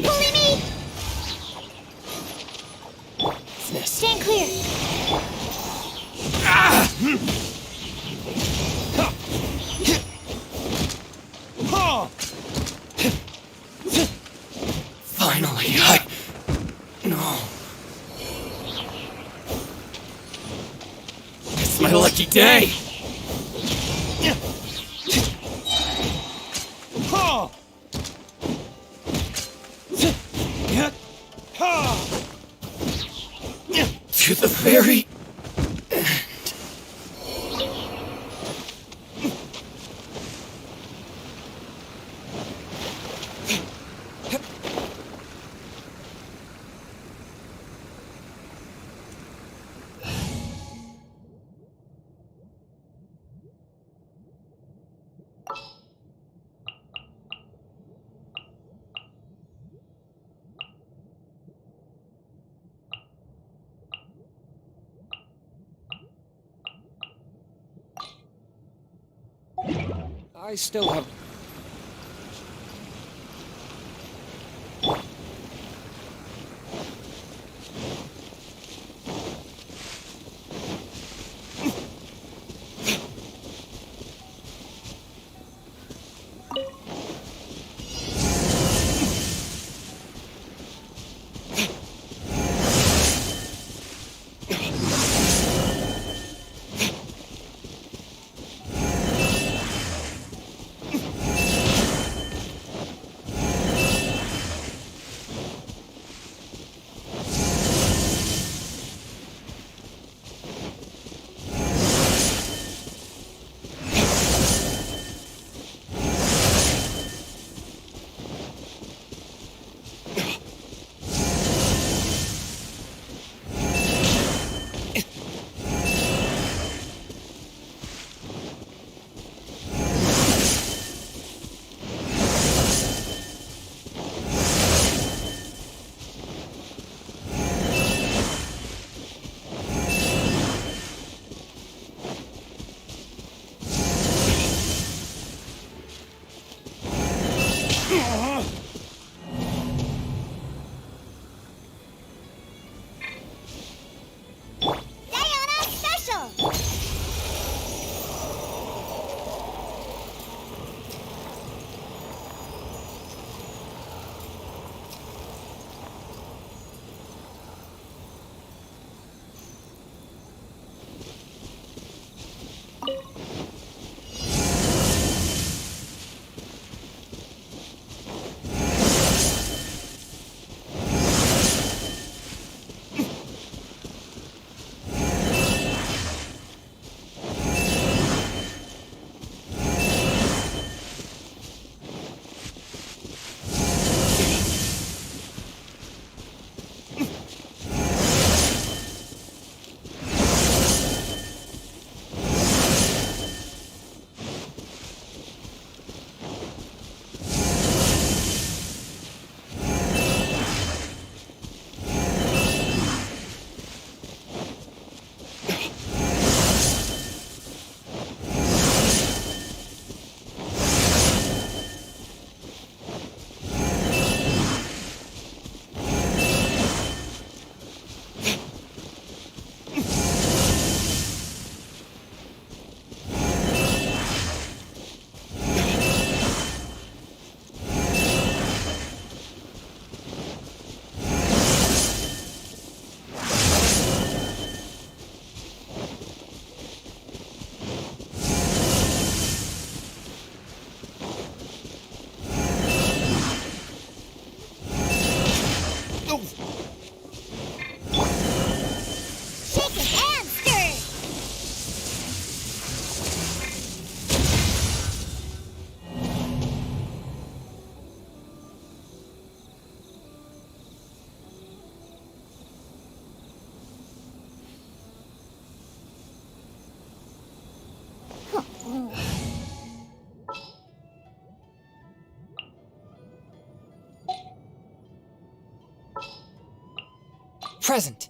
Bully me! Stand clear! Finally, No. It's my lucky day! To the very end. I still have... Present.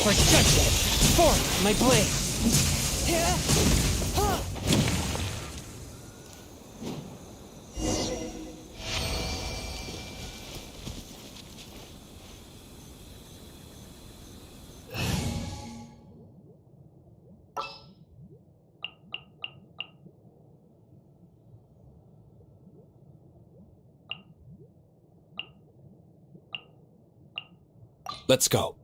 for judgment. Forth, my blade. Let's go.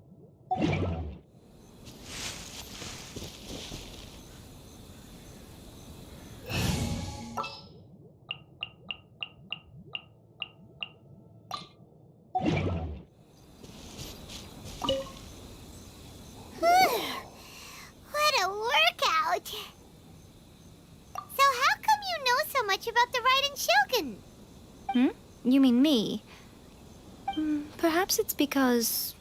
What a workout! So how come you know so much about the Raiden Shogun? You mean me? Perhaps it's because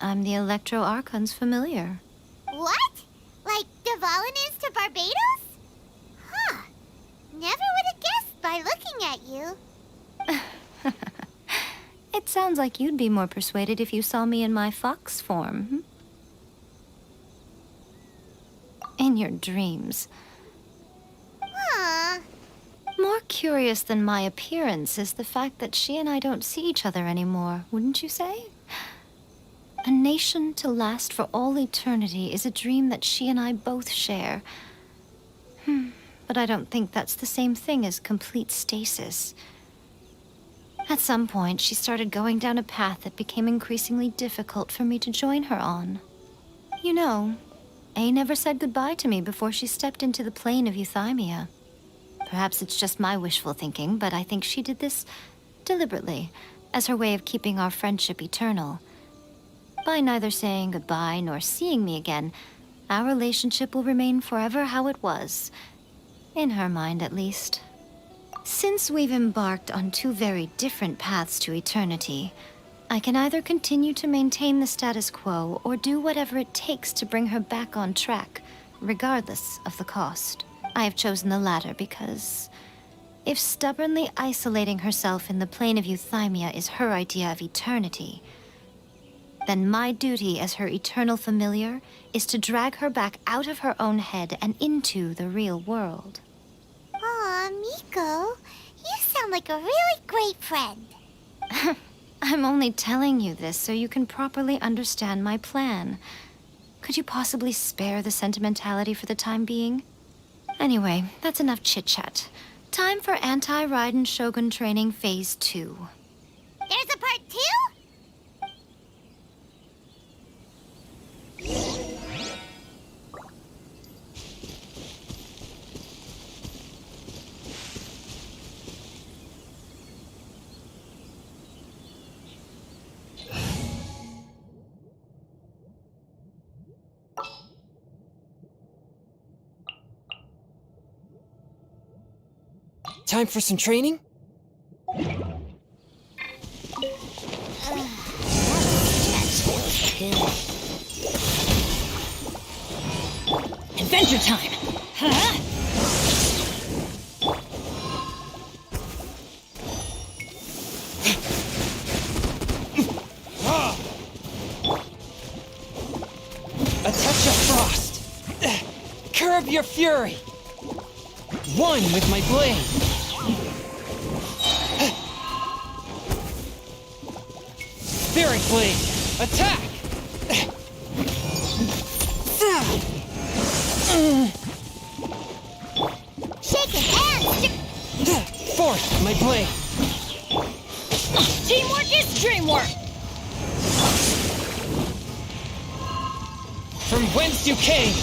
I'm the Electro Archon's familiar. What? Like Dvalin is to Barbados? Huh. Never would have guessed by looking at you. It sounds like you'd be more persuaded if you saw me in my fox form. In your dreams. Huh. More curious than my appearance is the fact that she and I don't see each other anymore, wouldn't you say? A nation to last for all eternity is a dream that she and I both share. But I don't think that's the same thing as complete stasis. At some point, she started going down a path that became increasingly difficult for me to join her on. You know, A never said goodbye to me before she stepped into the plane of Euthymia. Perhaps it's just my wishful thinking, but I think she did this deliberately, as her way of keeping our friendship eternal. By neither saying goodbye nor seeing me again, our relationship will remain forever how it was. In her mind, at least. Since we've embarked on two very different paths to eternity, I can either continue to maintain the status quo or do whatever it takes to bring her back on track, regardless of the cost. I have chosen the latter because if stubbornly isolating herself in the plane of Euthymia is her idea of eternity, then my duty as her eternal familiar is to drag her back out of her own head and into the real world. Aw, Miko, you sound like a really great friend. I'm only telling you this so you can properly understand my plan. Could you possibly spare the sentimentality for the time being? Anyway, that's enough chit-chat. Time for Anti-Raiden Shogun Training Phase 2. There's a part 2? Time for some training? Adventure time! Huh? A touch of frost. Curb your fury. One with my blade. Spirit blade. Attack. Shake it and Forth, my blade. Teamwork is dreamwork! From whence you came.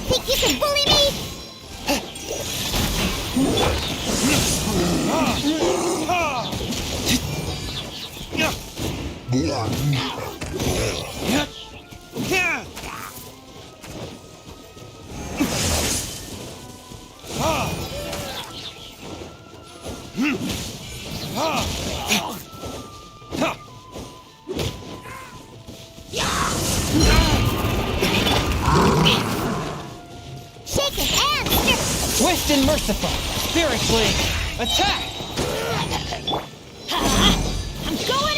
think you can bully me? Shake it and Swift and merciful. Spirit blade. Attack. I'm going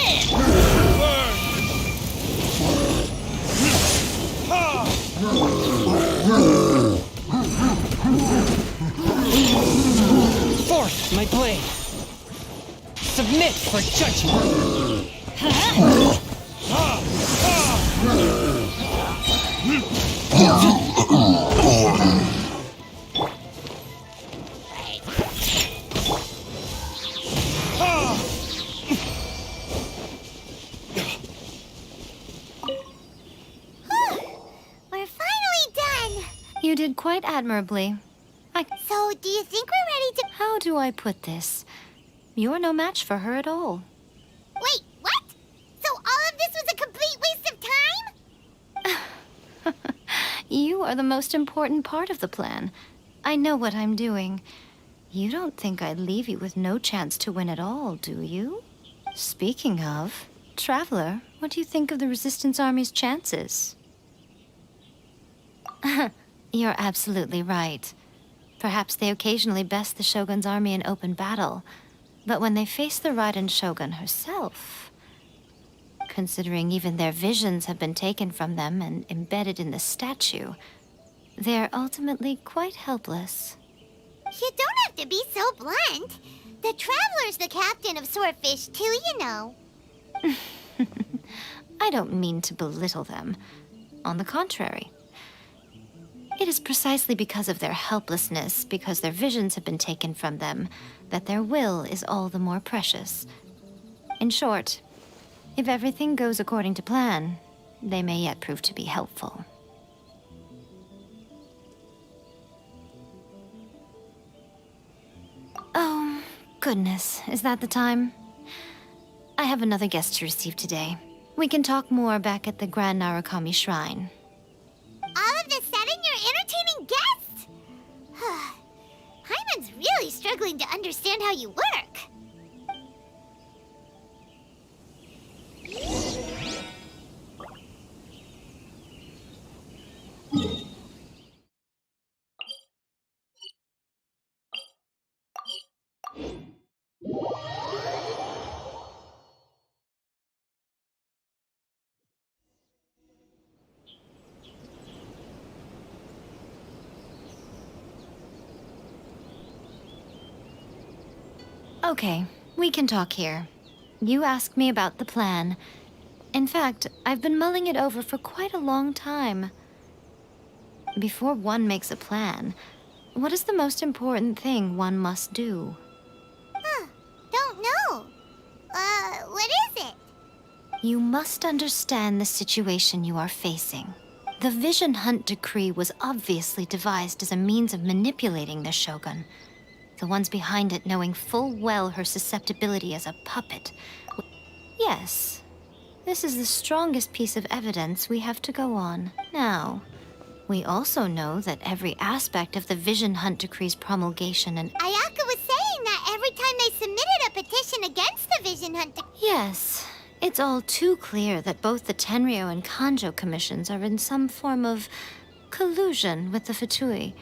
Forth, my blade! Submit for judgment! We're finally done. You did quite admirably. So, do you think we're ready to... How do I put this? You're no match for her at all. Wait, what? So all of this was a complete waste of time? You are the most important part of the plan. I know what I'm doing. You don't think I'd leave you with no chance to win at all, do you? Speaking of, Traveler, what do you think of the Resistance Army's chances? You're absolutely right. Perhaps they occasionally best the Shogun's army in open battle, but when they face the Raiden Shogun herself, considering even their visions have been taken from them and embedded in the statue, they're ultimately quite helpless. You don't have to be so blunt. The Traveler's the captain of Swordfish too, you know. I don't mean to belittle them. On the contrary. It is precisely because of their helplessness, because their visions have been taken from them, that their will is all the more precious. In short, if everything goes according to plan, they may yet prove to be helpful. Oh, goodness, is that the time? I have another guest to receive today. We can talk more back at the Grand Narukami Shrine. All of this sudden, you're entertaining guests? Hyman's really struggling to understand how you work. Okay, we can talk here. You asked me about the plan. In fact, I've been mulling it over for quite a long time. Before one makes a plan, what is the most important thing one must do? Don't know. What is it? You must understand the situation you are facing. The Vision Hunt Decree was obviously devised as a means of manipulating the Shogun. The ones behind it knowing full well her susceptibility as a puppet. Yes, this is the strongest piece of evidence we have to go on. Now, we also know that every aspect of the Vision Hunt Decree's promulgation and... Ayaka was saying that every time they submitted a petition against the Vision Hunt Yes, it's all too clear that both the Tenryo and Kanjo commissions are in some form of collusion with the Fatui.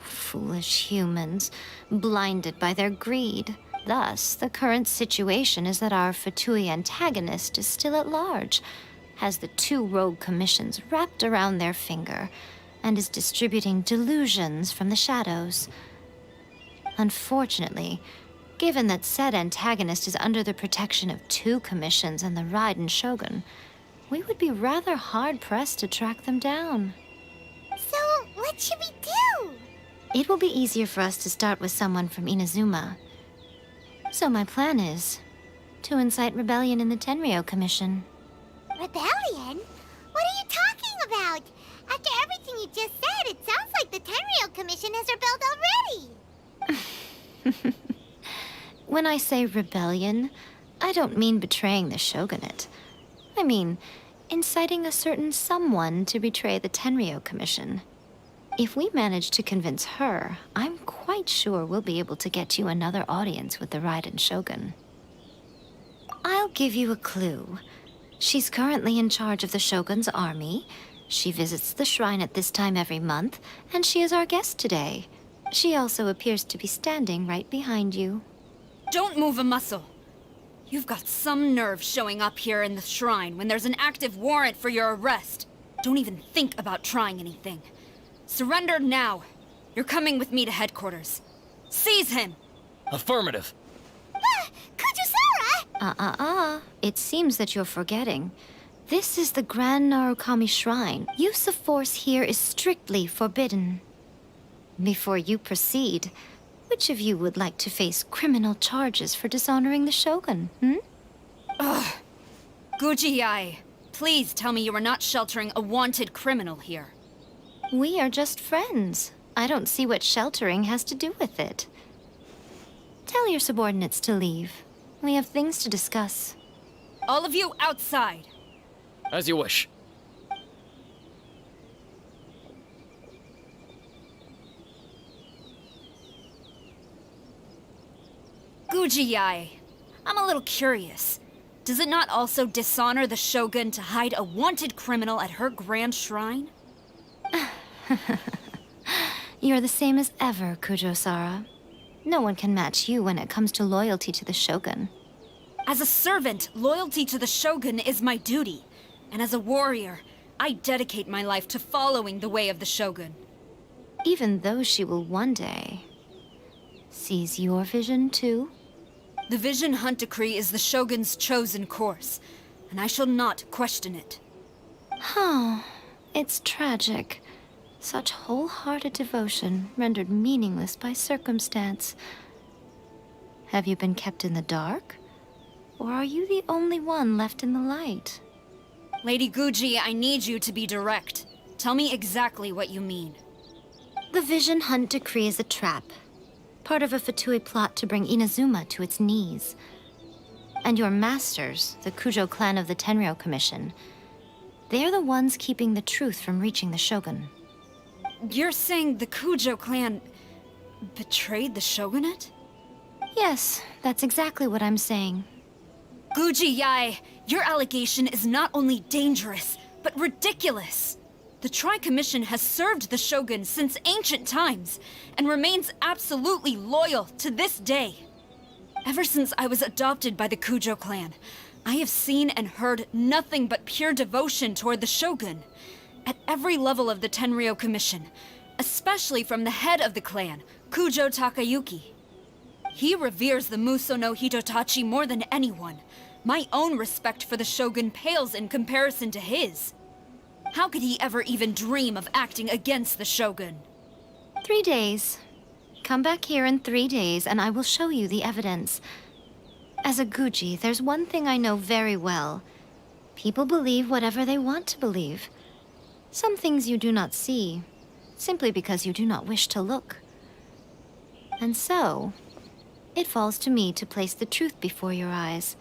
Foolish humans, blinded by their greed. Thus, the current situation is that our Fatui antagonist is still at large, has the two rogue commissions wrapped around their finger, and is distributing delusions from the shadows. Unfortunately, given that said antagonist is under the protection of two commissions and the Raiden Shogun, we would be rather hard-pressed to track them down. So, what should we do? It will be easier for us to start with someone from Inazuma. So my plan is to incite rebellion in the Tenryo Commission. Rebellion? What are you talking about? After everything you just said, it sounds like the Tenryo Commission has rebelled already. When I say rebellion, I don't mean betraying the shogunate. I mean inciting a certain someone to betray the Tenryo Commission. If we manage to convince her, I'm quite sure we'll be able to get you another audience with the Raiden Shogun. I'll give you a clue. She's currently in charge of the Shogun's army. She visits the shrine at this time every month, and she is our guest today. She also appears to be standing right behind you. Don't move a muscle. You've got some nerve showing up here in the shrine when there's an active warrant for your arrest. Don't even think about trying anything. Surrender now. You're coming with me to headquarters. Seize him! Affirmative. Kujusara! It seems that you're forgetting. This is the Grand Narukami Shrine. Use of force here is strictly forbidden. Before you proceed, which of you would like to face criminal charges for dishonoring the Shogun, Guji-ai, please tell me you are not sheltering a wanted criminal here. We are just friends. I don't see what sheltering has to do with it. Tell your subordinates to leave. We have things to discuss. All of you outside. As you wish. Guji-ai, I'm a little curious. Does it not also dishonor the Shogun to hide a wanted criminal at her grand shrine? You're the same as ever, Kujo-sara. No one can match you when it comes to loyalty to the Shogun. As a servant, loyalty to the Shogun is my duty. And as a warrior, I dedicate my life to following the way of the Shogun. Even though she will one day seize your vision too? The Vision Hunt Decree is the Shogun's chosen course, and I shall not question it. Oh, it's tragic. Such wholehearted devotion rendered meaningless by circumstance. Have you been kept in the dark? Or are you the only one left in the light? Lady Guji, I need you to be direct. Tell me exactly what you mean. The Vision Hunt Decree is a trap. Part of a Fatui plot to bring Inazuma to its knees. And your masters, the Kujo clan of the Tenryou Commission, they're the ones keeping the truth from reaching the Shogun. You're saying the Kujo clan betrayed the Shogunate? Yes, that's exactly what I'm saying. Guji-ai, your allegation is not only dangerous, but ridiculous. The Tri-Commission has served the Shogun since ancient times, and remains absolutely loyal to this day. Ever since I was adopted by the Kujo clan, I have seen and heard nothing but pure devotion toward the Shogun. At every level of the Tenryou Commission, especially from the head of the clan, Kujo Takayuki. He reveres the Muso no Hitotachi more than anyone. My own respect for the Shogun pales in comparison to his. How could he ever even dream of acting against the Shogun? 3 days. Come back here in 3 days and I will show you the evidence. As a Guji, there's one thing I know very well. People believe whatever they want to believe. Some things you do not see, simply because you do not wish to look. And so, it falls to me to place the truth before your eyes,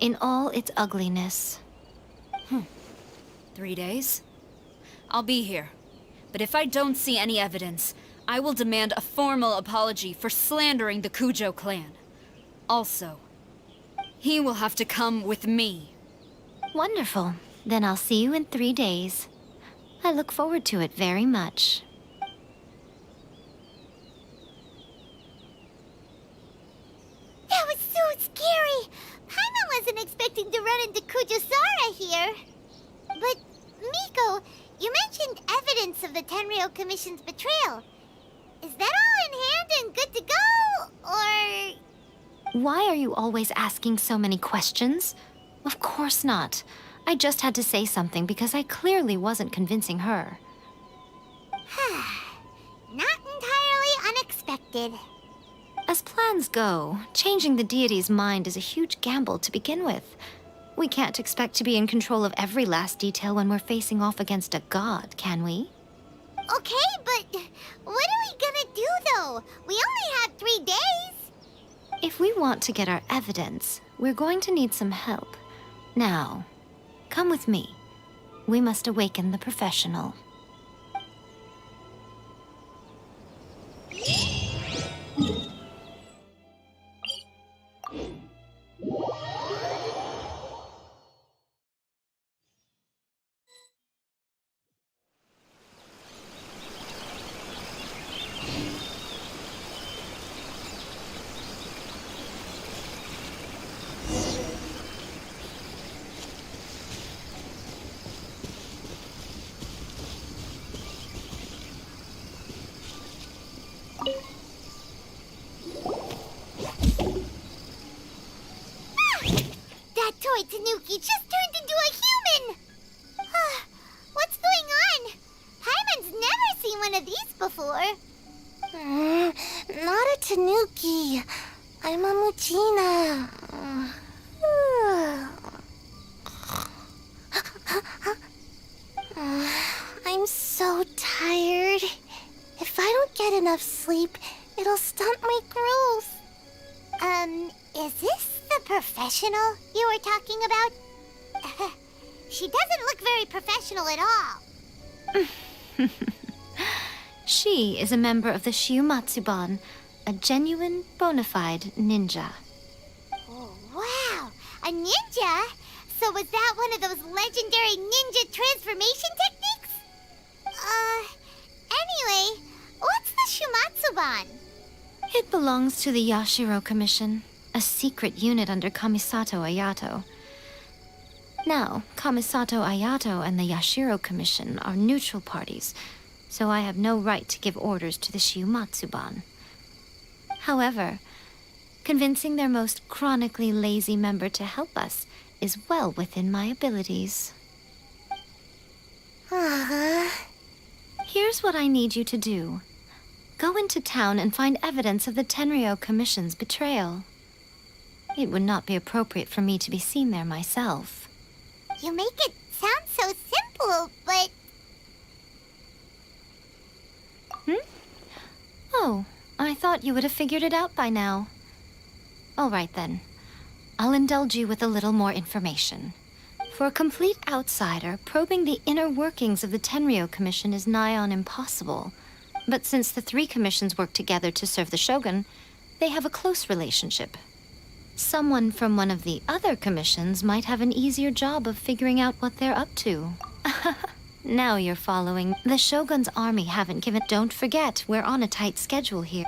in all its ugliness. 3 days? I'll be here. But if I don't see any evidence, I will demand a formal apology for slandering the Kujo clan. Also, he will have to come with me. Wonderful. Then I'll see you in 3 days. I look forward to it very much. That was so scary! Paimon wasn't expecting to run into Kujusara here. But, Miko, you mentioned evidence of the Tenryou Commission's betrayal. Is that all in hand and good to go, or...? Why are you always asking so many questions? Of course not. I just had to say something because I clearly wasn't convincing her. Not entirely unexpected. As plans go, changing the deity's mind is a huge gamble to begin with. We can't expect to be in control of every last detail when we're facing off against a god, can we? Okay, but what are we gonna do, though? We only have 3 days. If we want to get our evidence, we're going to need some help. Now, come with me. We must awaken the professional. humanoid tanuki just turned into a human! What's going on? Paimon's never seen one of these before. Not a tanuki. I'm a Muchina. I'm so tired. If I don't get enough sleep, it'll stunt my growth. Is this the professional you were talking about? She doesn't look very professional at all. She is a member of the Shiumatsuban, a genuine, bona fide ninja. Oh, wow! A ninja? So was that one of those legendary ninja transformation techniques? Anyway, what's the Shumatsuban? It belongs to the Yashiro Commission, a secret unit under Kamisato Ayato. Now, Kamisato Ayato and the Yashiro Commission are neutral parties, so I have no right to give orders to the Shiumatsuban. However, convincing their most chronically lazy member to help us is well within my abilities. Here's what I need you to do. Go into town and find evidence of the Tenryou Commission's betrayal. It would not be appropriate for me to be seen there myself. You make it sound so simple, but... Oh, I thought you would have figured it out by now. All right then. I'll indulge you with a little more information. For a complete outsider, probing the inner workings of the Tenryou Commission is nigh on impossible. But since the three commissions work together to serve the Shogun, they have a close relationship. Someone from one of the other commissions might have an easier job of figuring out what they're up to. Now you're following. The Shogun's army haven't given... Don't forget, we're on a tight schedule here.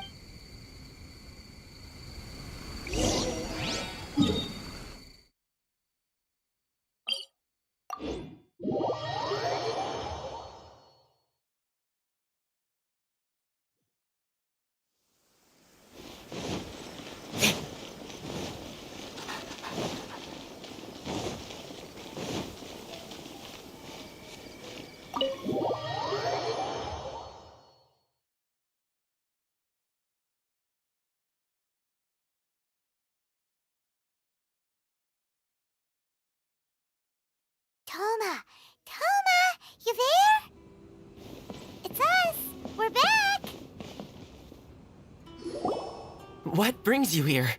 Toma, you there? It's us. We're back. What brings you here?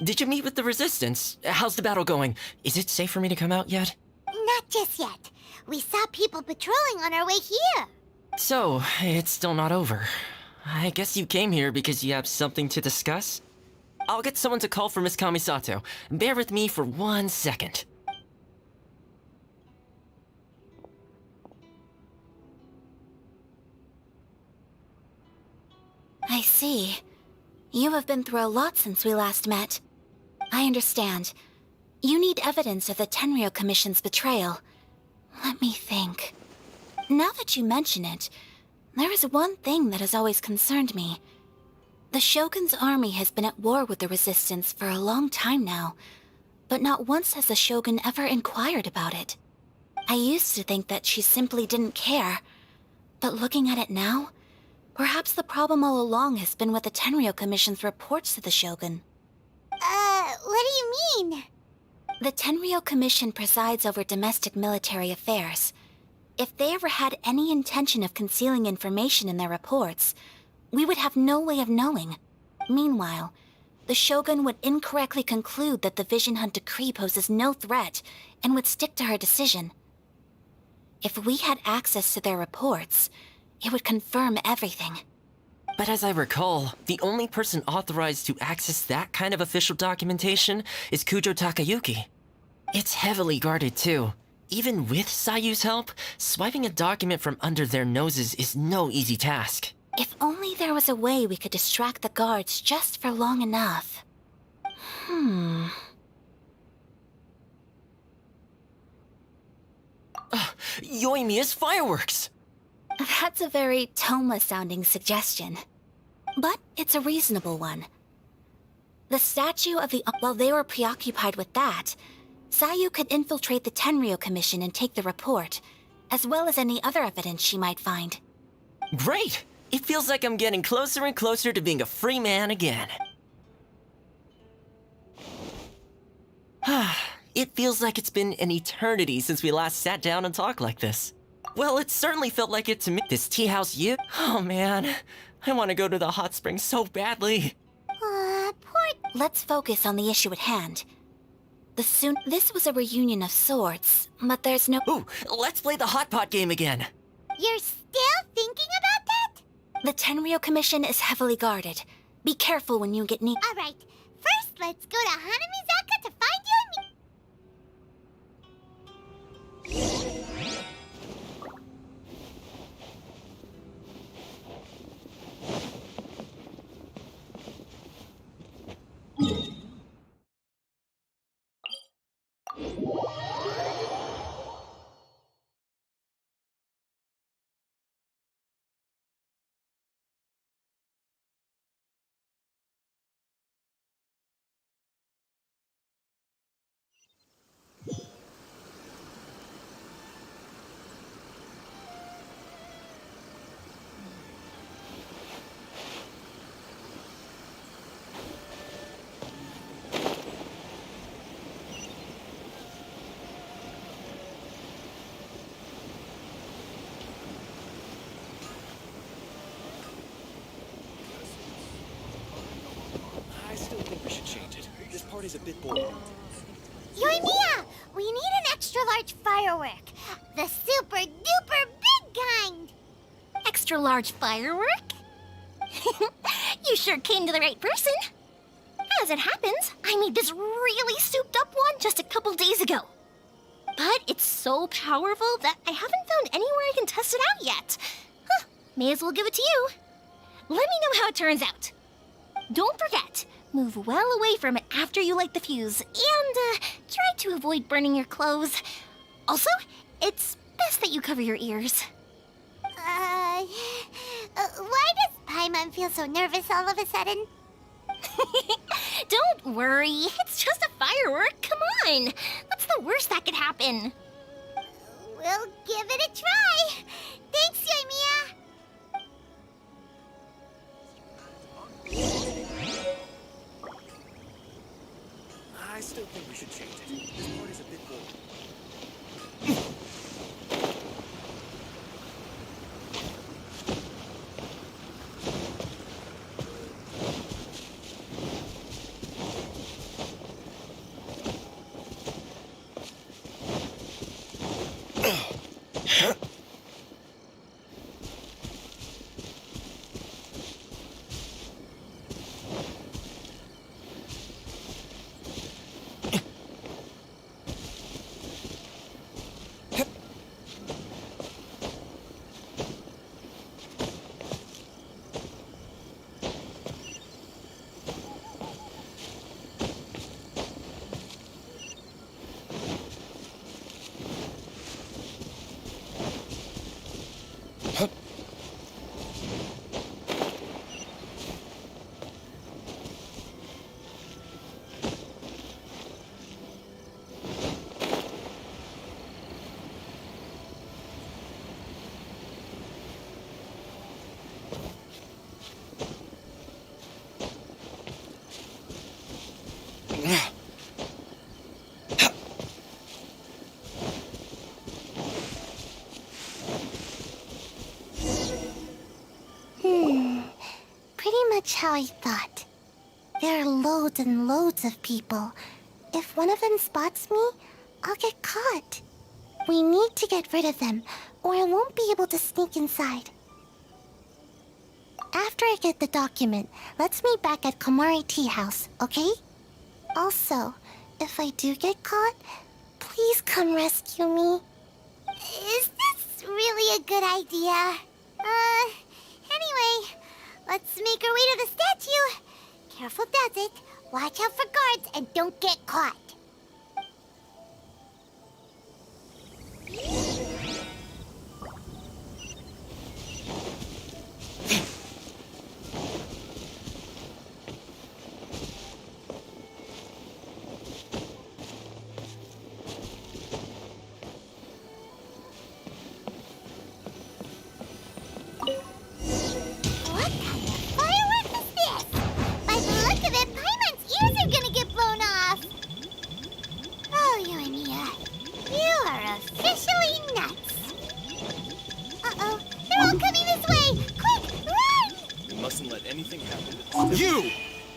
Did you meet with the Resistance? How's the battle going? Is it safe for me to come out yet? Not just yet. We saw people patrolling on our way here. So, it's still not over. I guess you came here because you have something to discuss? I'll get someone to call for Miss Kamisato. Bear with me for 1 second. I see. You have been through a lot since we last met. I understand. You need evidence of the Tenryou Commission's betrayal. Let me think. Now that you mention it, there is one thing that has always concerned me. The Shogun's army has been at war with the Resistance for a long time now, but not once has the Shogun ever inquired about it. I used to think that she simply didn't care, but looking at it now, perhaps the problem all along has been with the Tenryou Commission's reports to the Shogun. What do you mean? The Tenryou Commission presides over domestic military affairs. If they ever had any intention of concealing information in their reports, we would have no way of knowing. Meanwhile, the Shogun would incorrectly conclude that the Vision Hunt decree poses no threat and would stick to her decision. If we had access to their reports, it would confirm everything. But as I recall, the only person authorized to access that kind of official documentation is Kujo Takayuki. It's heavily guarded too. Even with Sayu's help, swiping a document from under their noses is no easy task. If only there was a way we could distract the guards just for long enough. Yoimiya's fireworks! That's a very Toma-sounding suggestion. But it's a reasonable one. The statue of the... While they were preoccupied with that, Sayu could infiltrate the Tenryou Commission and take the report, as well as any other evidence she might find. Great! It feels like I'm getting closer and closer to being a free man again. It feels like it's been an eternity since we last sat down and talked like this. Well, it certainly felt like it to me. This tea house oh man, I want to go to the hot springs so badly. Let's focus on the issue at hand. This was a reunion of sorts, but there's no— Ooh, let's play the hot pot game again. You're still thinking about that? The Tenryou Commission is heavily guarded. Be careful when you get near— Alright, first let's go to Hanamizaka to find you and me. I still think we should change it. This party's a bit boring. Yoimiya, we need an extra large firework. The super duper big kind. Extra large firework? You sure came to the right person. As it happens, I made this really souped up one just a couple days ago. But it's so powerful that I haven't found anywhere I can test it out yet. Huh, may as well give it to you. Let me know how it turns out. Don't forget, move well away from it after you light the fuse, and try to avoid burning your clothes. Also, it's best that you cover your ears. Why does Paimon feel so nervous all of a sudden? Don't worry, it's just a firework. Come on, what's the worst that could happen? We'll give it a try. Thanks, Yoimiya. I still think we should change it. This party's a bit boring. Pretty much how I thought. There are loads and loads of people. If one of them spots me, I'll get caught. We need to get rid of them, or I won't be able to sneak inside. After I get the document, let's meet back at Komari Tea House, okay? Also, if I do get caught, please come rescue me. Is this really a good idea? Anyway, let's make our way to the statue. Careful does it. Watch out for guards and don't get caught.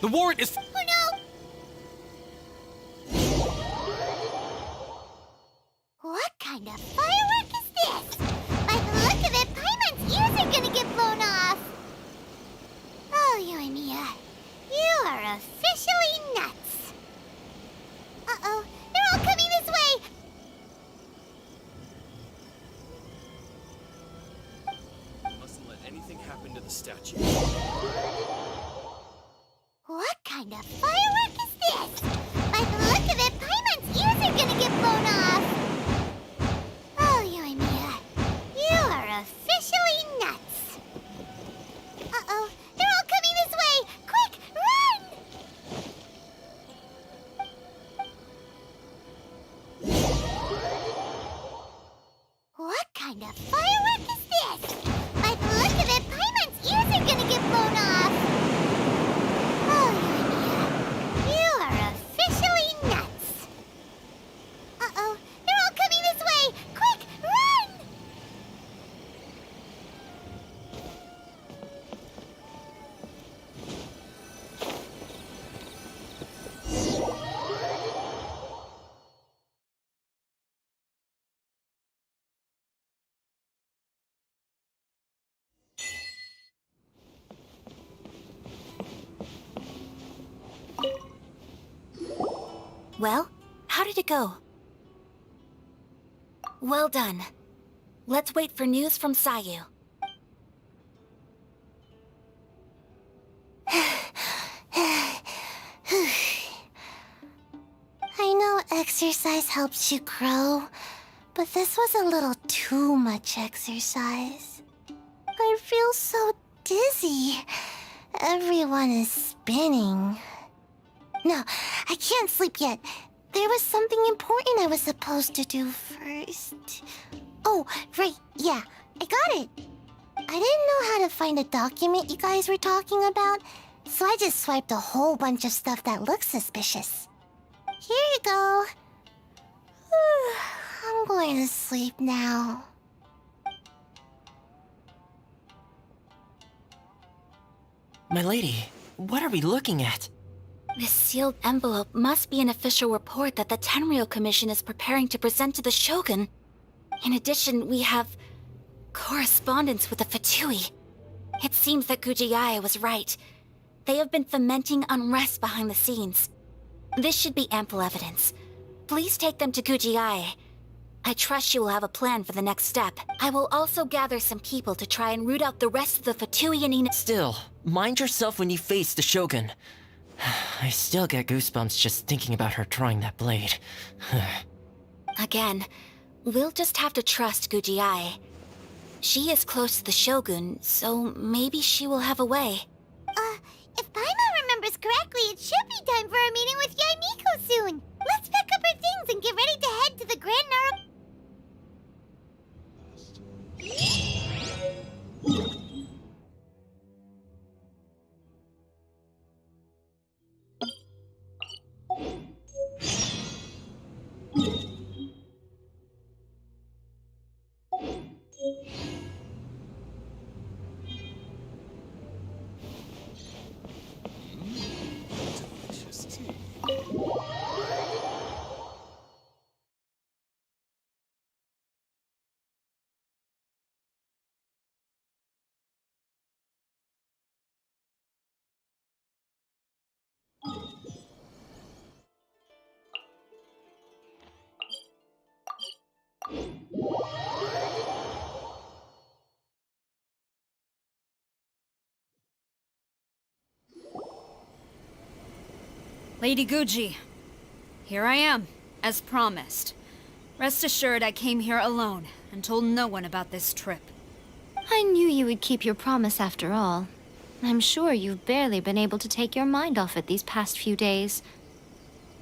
The warrant is... Oh no! What kind of firework is this? By the look of it, Paimon's ears are gonna get blown off! Oh, Yoimiya, you are officially nuts! Uh-oh, they're all coming this way! Mustn't let anything happen to the statue. What kind of firework is this? By the look of it, Paimon's ears are gonna get blown off! Oh, Yoimiya, you are officially nuts! Uh-oh, they're all coming this way! Quick, run! What kind of firework is this? By the look of it, Paimon's ears are gonna get blown off! Oh, Yoimiya, you are officially nuts! Uh-oh, they're all coming this way! Quick, run! Well, how did it go? Well done. Let's wait for news from Sayu. I know exercise helps you grow, but this was a little too much exercise. I feel so dizzy. Everyone is spinning. No, I can't sleep yet. There was something important I was supposed to do first. Oh, right, yeah, I got it. I didn't know how to find a document you guys were talking about, so I just swiped a whole bunch of stuff that looks suspicious. Here you go. I'm going to sleep now. My lady, what are we looking at? This sealed envelope must be an official report that the Tenryou Commission is preparing to present to the Shogun. In addition, we have correspondence with the Fatui. It seems that Gujiai was right. They have been fomenting unrest behind the scenes. This should be ample evidence. Please take them to Gujiai. I trust she will have a plan for the next step. I will also gather some people to try and root out the rest of the Fatui and Ina- Still, mind yourself when you face the Shogun. I still get goosebumps just thinking about her drawing that blade. Again, we'll just have to trust Gujiai. She is close to the Shogun, so maybe she will have a way. If Paimon remembers correctly, it should be time for a meeting with Yaimiko soon. Let's pack up our things and get ready to head to the Grand Nara. Delicious tea. Lady Guji, here I am, as promised. Rest assured I came here alone and told no one about this trip. I knew you would keep your promise after all. I'm sure you've barely been able to take your mind off it these past few days.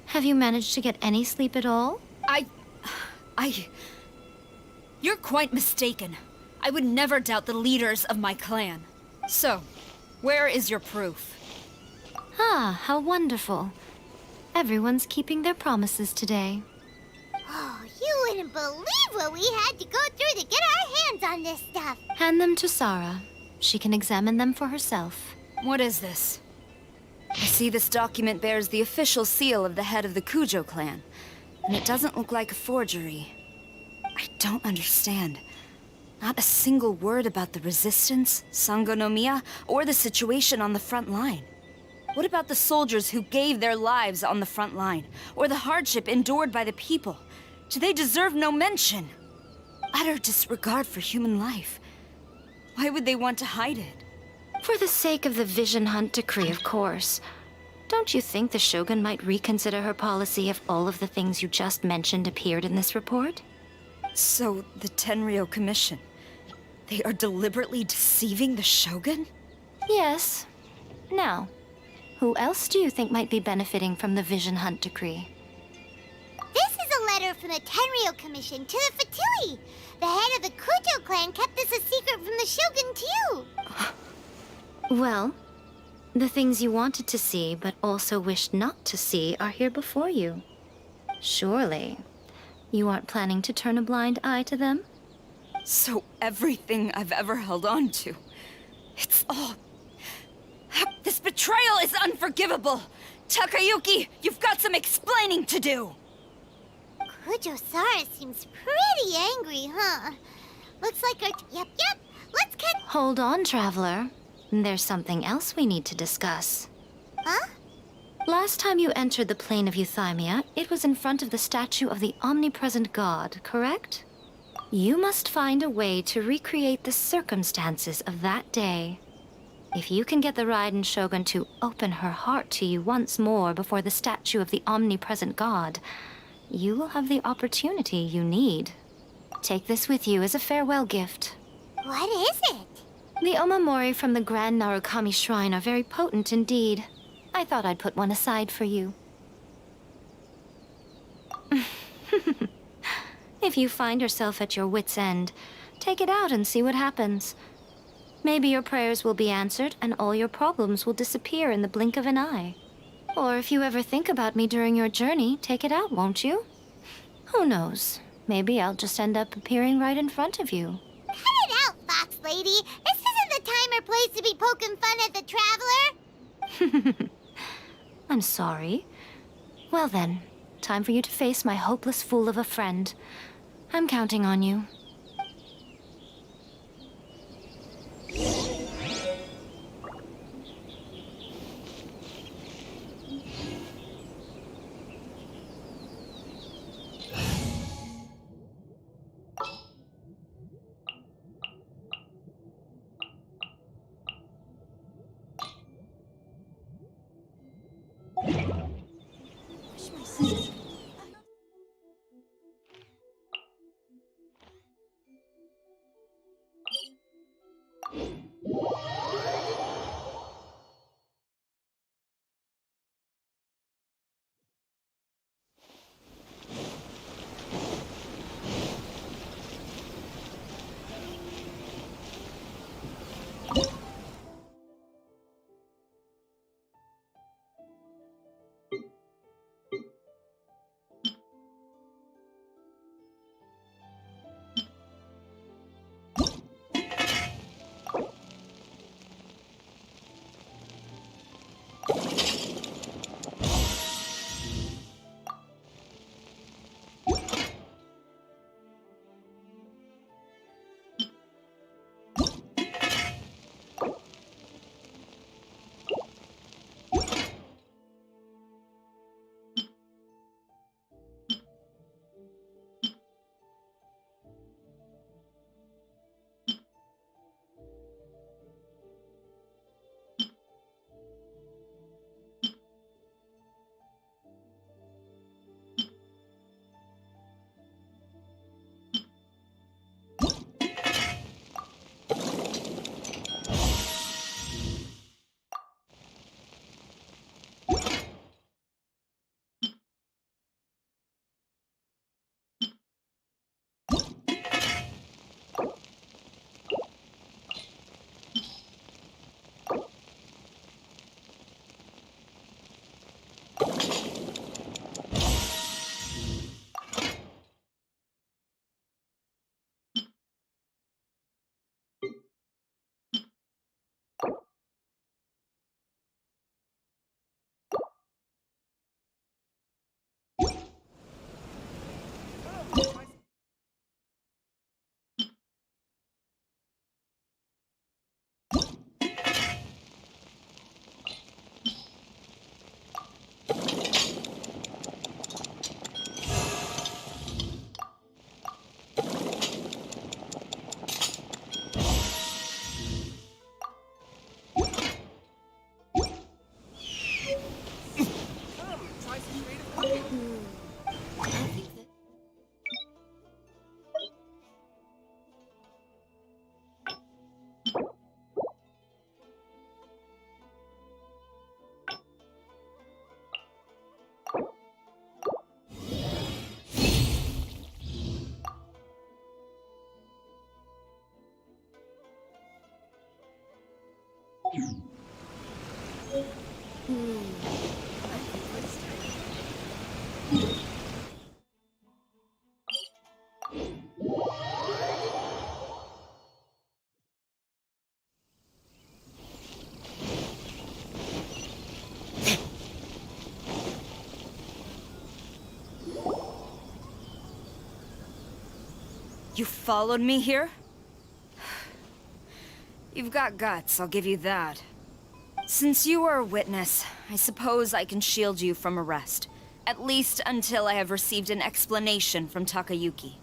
Have you managed to get any sleep at all? You're quite mistaken. I would never doubt the leaders of my clan. So, where is your proof? Ah, how wonderful. Everyone's keeping their promises today. Oh, you wouldn't believe what we had to go through to get our hands on this stuff. Hand them to Sarah. She can examine them for herself. What is this? I see this document bears the official seal of the head of the Kujo clan, and it doesn't look like a forgery. I don't understand. Not a single word about the resistance, Sangonomiya, or the situation on the front line. What about the soldiers who gave their lives on the front line, or the hardship endured by the people? Do they deserve no mention? Utter disregard for human life. Why would they want to hide it? For the sake of the Vision Hunt decree, of course. Don't you think the Shogun might reconsider her policy if all of the things you just mentioned appeared in this report? So, the Tenryou Commission, they are deliberately deceiving the Shogun? Yes. Now, who else do you think might be benefiting from the Vision Hunt decree? This is a letter from the Tenryou Commission to the Fatui. The head of the Kujo clan kept this a secret from the Shogun, too. Well, the things you wanted to see but also wished not to see are here before you. Surely, you aren't planning to turn a blind eye to them? So everything I've ever held on to, it's all... This betrayal is unforgivable! Takayuki, you've got some explaining to do! Kujo-Sara seems pretty angry, huh? Looks like our... Yep. Let's get... Hold on, Traveler. There's something else we need to discuss. Huh? Last time you entered the plane of Euthymia, it was in front of the statue of the omnipresent god, correct? You must find a way to recreate the circumstances of that day. If you can get the Raiden Shogun to open her heart to you once more before the statue of the omnipresent god, you will have the opportunity you need. Take this with you as a farewell gift. What is it? The omamori from the Grand Narukami Shrine are very potent indeed. I thought I'd put one aside for you. If you find yourself at your wit's end, take it out and see what happens. Maybe your prayers will be answered and all your problems will disappear in the blink of an eye. Or if you ever think about me during your journey, take it out, won't you? Who knows? Maybe I'll just end up appearing right in front of you. Cut it out, Fox Lady. This isn't the time or place to be poking fun at the Traveler. I'm sorry. Well then, time for you to face my hopeless fool of a friend. I'm counting on you. try some creative cooking. I think that... You followed me here? You've got guts, I'll give you that. Since you are a witness, I suppose I can shield you from arrest. At least until I have received an explanation from Takayuki.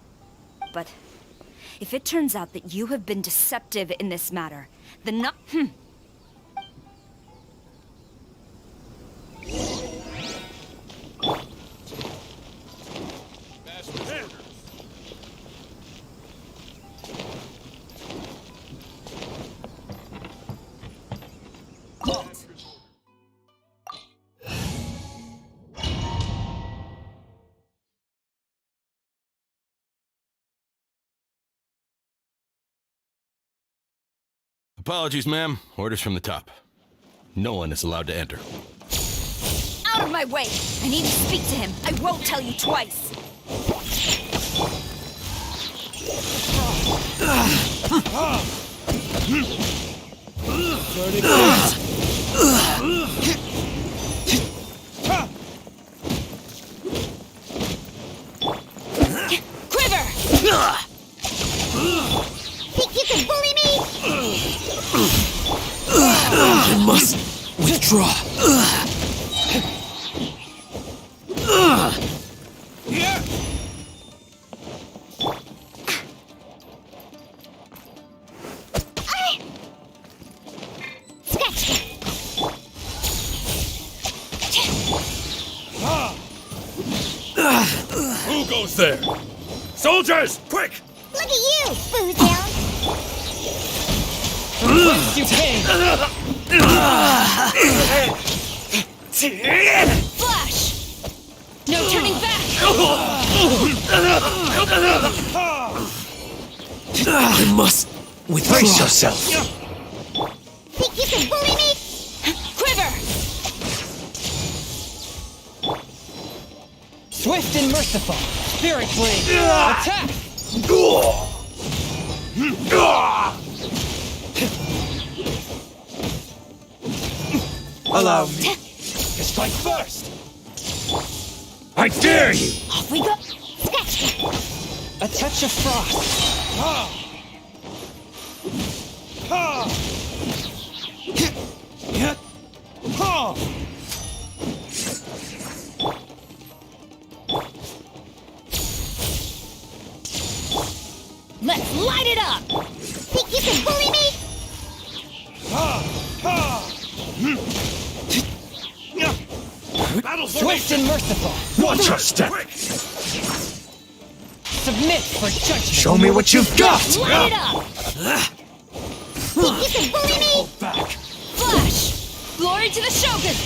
But if it turns out that you have been deceptive in this matter, then not— Apologies, ma'am. Orders from the top. No one is allowed to enter. Out of my way! I need to speak to him. I won't tell you twice. Quiver! Think you can bully me? I must withdraw. Scratch that. Who goes there? Soldiers, quick! Look at you, boozhound. You came! Flash! No turning back! I must withdraw. Brace yourself! Think you can bully me? Quiver! Swift and merciful! Spirit Blade! Attack! Allow me to strike first! I dare you! Off we go. Scratch that. A touch of frost! Let's light it up! Think you can bully me? Battle Swift and merciful! Watch your step! Submit for judgment! Show me what you've got! Light it up! Think you can bully me? Back! Flash! Glory to the Shogun!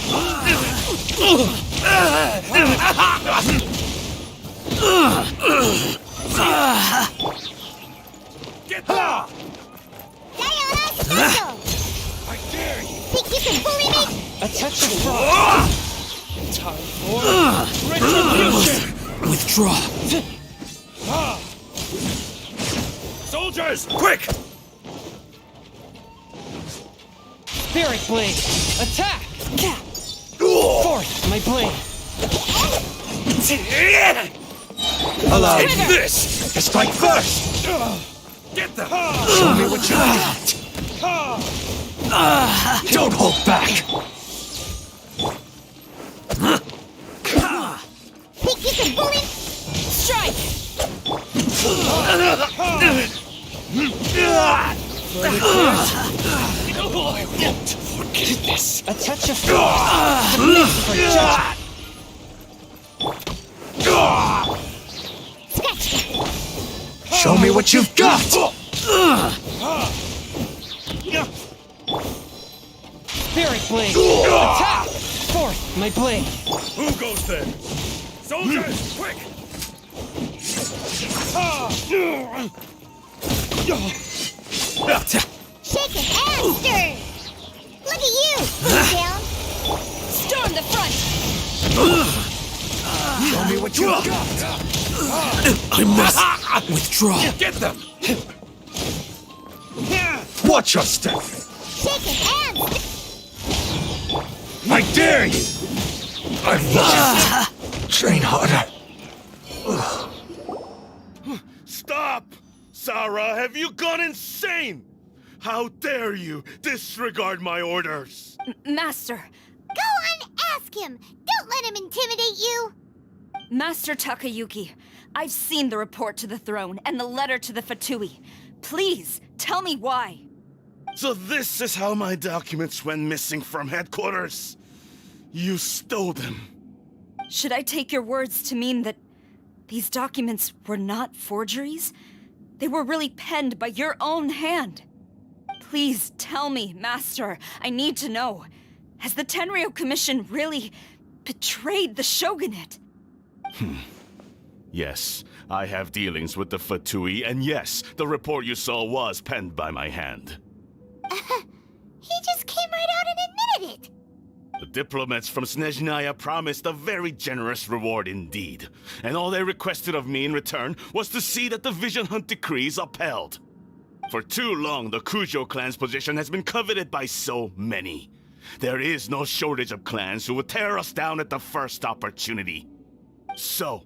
Get down! Diana Special. I dare you! Think you can bully me? A touch of frost! Time for retribution! Withdraw. Soldiers, quick! Spirit Blade! Attack! Force my blade! Allow Quiver! this to strike first! Get them! Show me what you got! Don't hold back! Think you can bully? Strike! I won't forget this! A touch of frost! Submit for judgment! Show me what you've got! Spirit blade! Attack! Force my blade! Who goes there? Soldiers, quick! Shaken and stirred! Look at you! Down! Storm the front! Show me what you've got! I must withdraw. Get them! Watch your step! Shaken and I dare you! I've lost. Train harder. Stop! Sarah, have you gone insane? How dare you disregard my orders? Master! Go and ask him! Don't let him intimidate you! Master Takayuki, I've seen the report to the throne and the letter to the Fatui. Please, tell me why. So this is how my documents went missing from headquarters? You stole them. Should I take your words to mean that these documents were not forgeries? They were really penned by your own hand. Please tell me, Master. I need to know. Has the Tenryou Commission really betrayed the shogunate? Yes, I have dealings with the Fatui, and yes, the report you saw was penned by my hand. He just came right out and admitted it! The diplomats from Snezhnaya promised a very generous reward indeed, and all they requested of me in return was to see that the Vision Hunt decree is upheld. For too long, the Kujo clan's position has been coveted by so many. There is no shortage of clans who would tear us down at the first opportunity. So,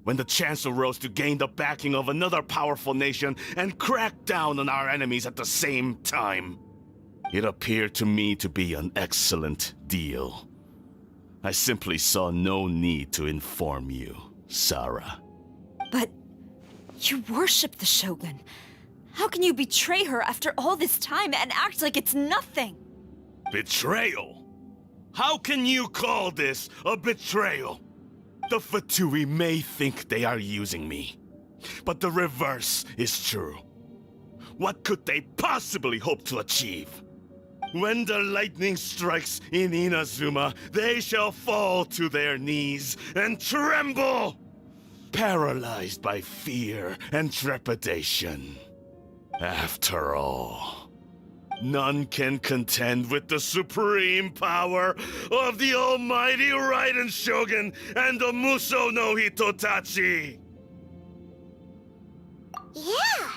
when the chance arose to gain the backing of another powerful nation and crack down on our enemies at the same time, it appeared to me to be an excellent deal. I simply saw no need to inform you, Sarah. But you worship the Shogun. How can you betray her after all this time and act like it's nothing? Betrayal? How can you call this a betrayal? The Fatui may think they are using me, but the reverse is true. What could they possibly hope to achieve? When the lightning strikes in Inazuma, they shall fall to their knees and tremble, paralyzed by fear and trepidation. After all, none can contend with the supreme power of the almighty Raiden Shogun and the Muso no Hitotachi! Yeah,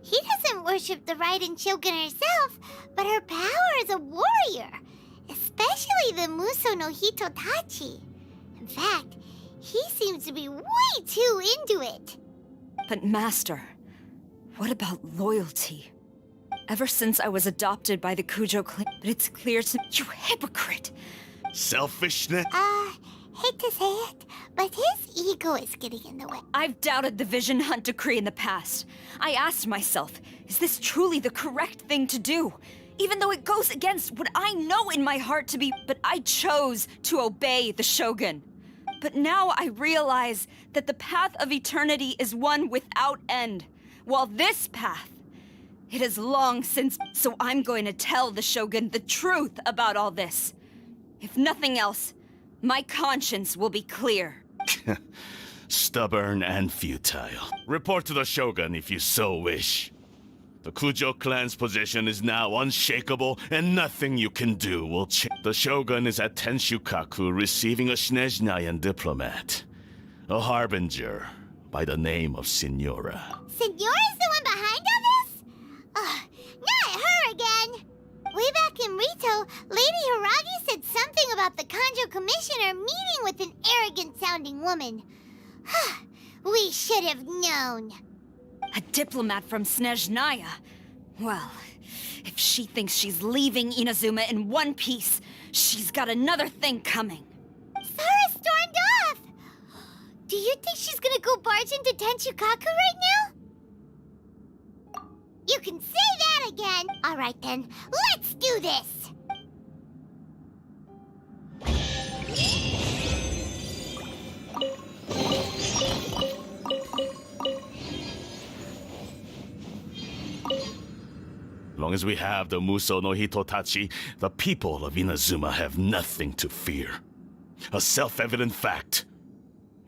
he doesn't worship the Raiden Shogun herself, but her power as a warrior, especially the Muso no Hitotachi. In fact, he seems to be way too into it. But Master, what about loyalty? Ever since I was adopted by the Kujo clan, but it's clear to you hypocrite! Selfishness? Hate to say it, but his ego is getting in the way. I've doubted the Vision Hunt decree in the past. I asked myself, is this truly the correct thing to do? Even though it goes against what I know in my heart to be, but I chose to obey the Shogun. But now I realize that the path of eternity is one without end, while this path, it is long since, so I'm going to tell the Shogun the truth about all this. If nothing else, my conscience will be clear. Stubborn and futile. Report to the Shogun if you so wish. The Kujo clan's position is now unshakable, and nothing you can do will change. The Shogun is at Tenshukaku receiving a Snezhnayan diplomat. A harbinger by the name of Signora. Signora's the one behind all this? Not her again! Way back in Rito, Lady Hiragi said something about the Kanjo Commissioner meeting with an arrogant-sounding woman. We should have known. A diplomat from Snezhnaya? Well, if she thinks she's leaving Inazuma in one piece, she's got another thing coming. Sarah stormed off! Do you think she's gonna go barge into Tenshukaku right now? You can say that again! Alright then, let's do this! long as we have the Muso no Hitotachi, the people of Inazuma have nothing to fear. A self-evident fact.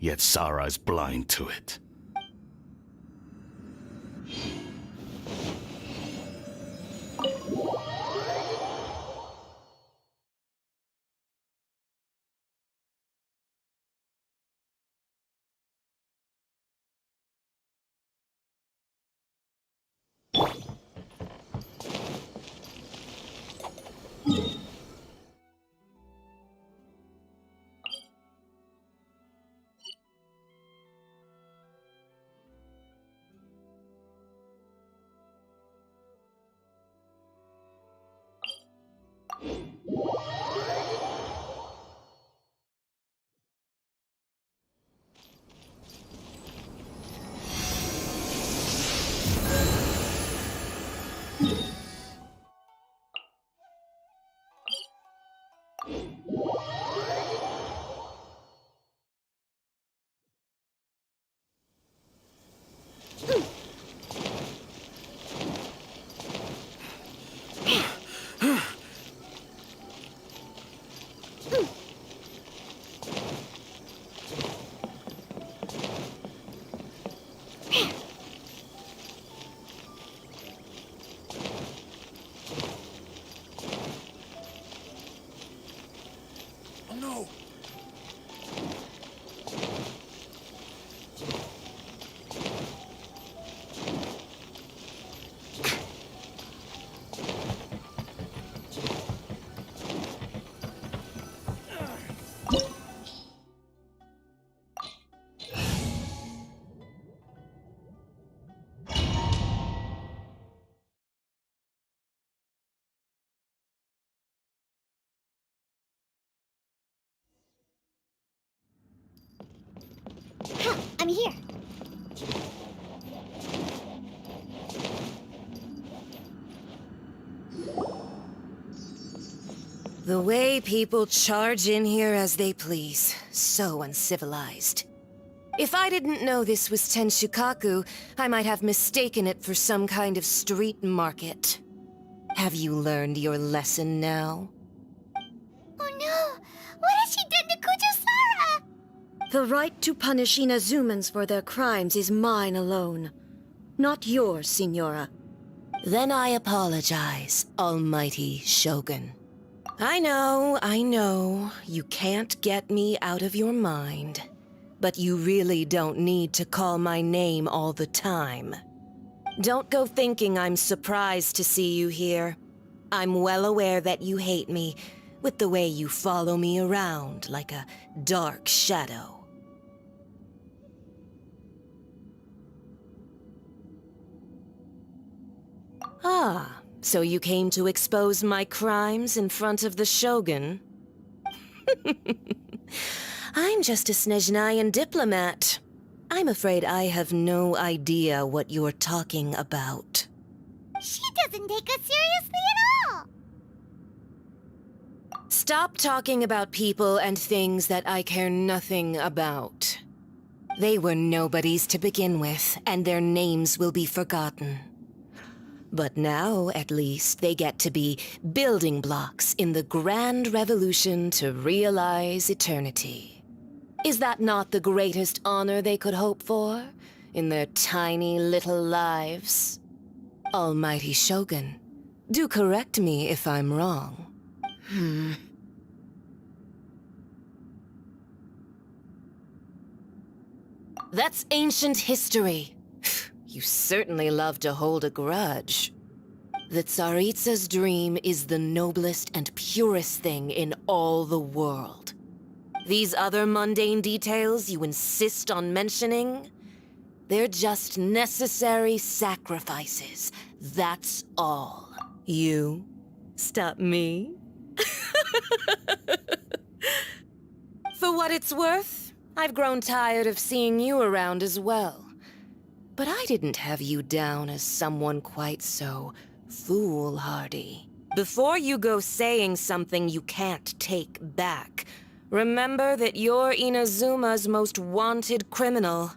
Yet Sara is blind to it. I'm here. The way people charge in here as they please. So uncivilized. If I didn't know this was Tenshukaku, I might have mistaken it for some kind of street market. Have you learned your lesson now? Oh no! What has she done to Kujusara? The right to punish Inazumans for their crimes is mine alone. Not yours, Signora. Then I apologize, Almighty Shogun. I know, you can't get me out of your mind. But you really don't need to call my name all the time. Don't go thinking I'm surprised to see you here. I'm well aware that you hate me, with the way you follow me around like a dark shadow. Ah, so you came to expose my crimes in front of the Shogun? I'm just a Snezhnayan diplomat. I'm afraid I have no idea what you're talking about. She doesn't take us seriously at all! Stop talking about people and things that I care nothing about. They were nobodies to begin with, and their names will be forgotten. But now, at least, they get to be building blocks in the grand revolution to realize eternity. Is that not the greatest honor they could hope for in their tiny little lives? Almighty Shogun, do correct me if I'm wrong. That's ancient history. You certainly love to hold a grudge. The Tsaritsa's dream is the noblest and purest thing in all the world. These other mundane details you insist on mentioning, they're just necessary sacrifices. That's all. You stop me? For what it's worth, I've grown tired of seeing you around as well. But I didn't have you down as someone quite so foolhardy. Before you go saying something you can't take back, remember that you're Inazuma's most wanted criminal.